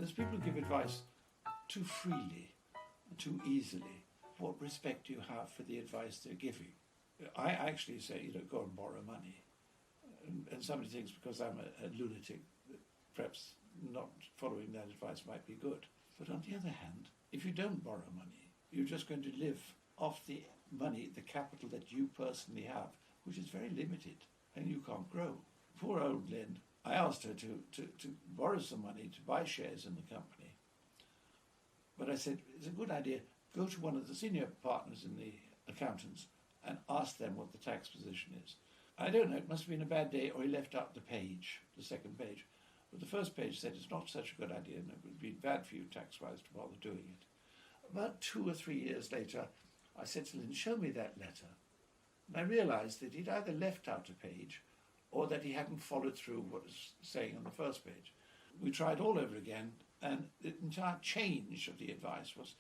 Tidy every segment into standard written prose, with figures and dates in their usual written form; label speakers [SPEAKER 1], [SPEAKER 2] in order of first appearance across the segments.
[SPEAKER 1] There's people who give advice too freely, too easily. What respect do you have for the advice they're giving? I actually say, go and borrow money. And somebody thinks because I'm a lunatic, that perhaps not following that advice might be good. But on the other hand, if you don't borrow money, you're just going to live off the money, the capital that you personally have, which is very limited, and you can't grow. Poor old Lynn, I asked her to borrow some money to buy shares in the company. But I said, it's a good idea, go to one of the senior partners in the accountants and ask them what the tax position is. I don't know, it must have been a bad day, or he left out the page, the second page. But the first page said it's not such a good idea and it would be bad for you tax-wise to bother doing it. About 2 or 3 years later, I said to Lynn, show me that letter. And I realised that he'd either left out a page or that he hadn't followed through what was saying on the first page. We tried all over again, and the entire change of the advice was,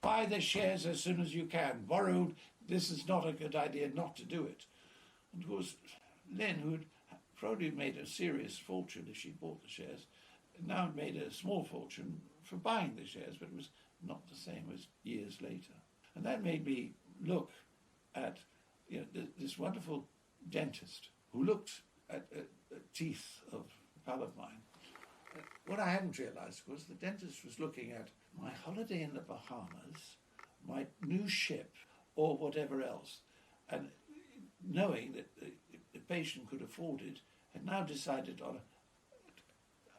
[SPEAKER 1] buy the shares as soon as you can. Borrowed, this is not a good idea not to do it. And of course, Lynn, who had probably made a serious fortune if she bought the shares, now made a small fortune for buying the shares, but it was not the same as years later. And that made me look at this wonderful dentist who looked at teeth of a pal of mine. What I hadn't realised was the dentist was looking at my holiday in the Bahamas, my new ship, or whatever else, and knowing that the patient could afford it, had now decided on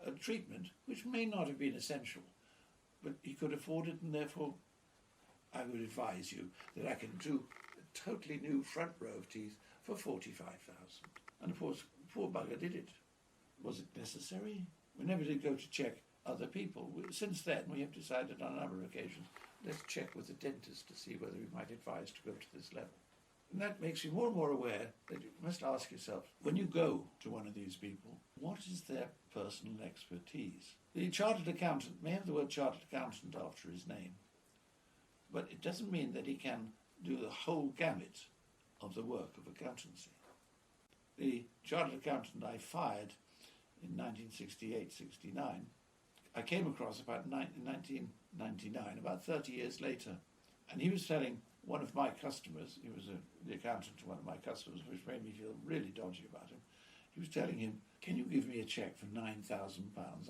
[SPEAKER 1] a treatment which may not have been essential, but he could afford it, and therefore I would advise you that I can do a totally new front row of teeth for 45,000. And of course, poor bugger did it. Was it necessary? We never did go to check other people. Since then, we have decided on a number of occasions, let's check with the dentist to see whether we might advise to go to this level. And that makes you more and more aware that you must ask yourself, when you go to one of these people, what is their personal expertise? The chartered accountant may have the word chartered accountant after his name, but it doesn't mean that he can do the whole gamut of the work of accountancy. The chartered accountant I fired in 1968-69, I came across about 1999, about 30 years later, and he was telling one of my customers, he was the accountant to one of my customers, which made me feel really dodgy about him. He was telling him, can you give me a cheque for £9,000?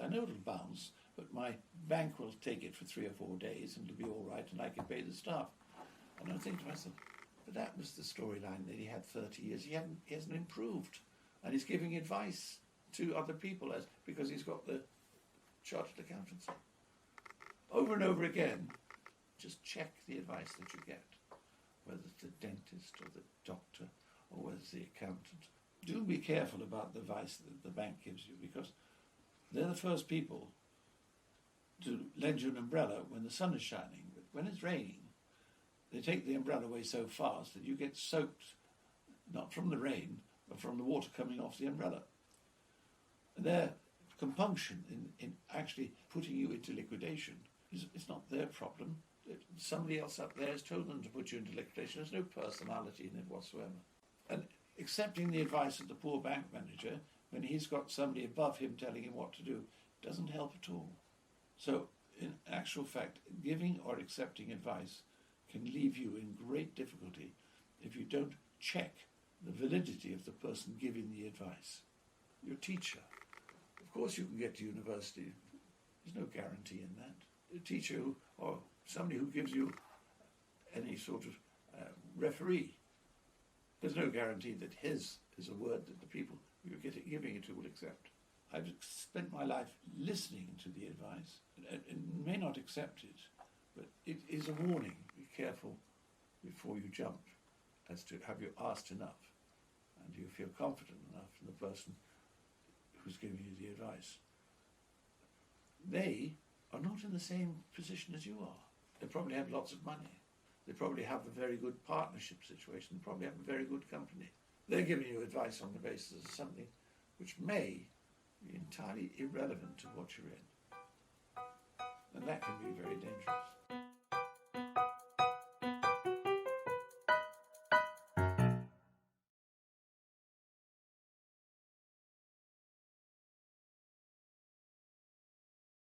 [SPEAKER 1] I know it'll bounce, but my bank will take it for 3 or 4 days and it'll be all right and I can pay the staff. And I think to myself, but that was the storyline that he had 30 years. He hasn't improved. And he's giving advice to other people because he's got the chartered accountancy. Over and over again, just check the advice that you get, whether it's the dentist or the doctor or whether it's the accountant. Do be careful about the advice that the bank gives you, because they're the first people to lend you an umbrella when the sun is shining. But when it's raining, they take the umbrella away so fast that you get soaked, not from the rain, but from the water coming off the umbrella. And their compunction in actually putting you into liquidation it's not their problem. Somebody else up there has told them to put you into liquidation. There's no personality in it whatsoever. And accepting the advice of the poor bank manager when he's got somebody above him telling him what to do doesn't help at all. So in actual fact, giving or accepting advice can leave you in great difficulty if you don't check the validity of the person giving the advice. Your teacher. Of course you can get to university. There's no guarantee in that. A teacher or somebody who gives you any sort of referee, there's no guarantee that his is a word that the people you're giving it to will accept. I've spent my life listening to the advice and may not accept it, but it is a warning. Be careful before you jump as to have you asked enough and do you feel confident enough in the person who's giving you the advice. They are not in the same position as you are. They probably have lots of money. They probably have a very good partnership situation. They probably have a very good company. They're giving you advice on the basis of something which may be entirely irrelevant to what you're in. And that can be very dangerous.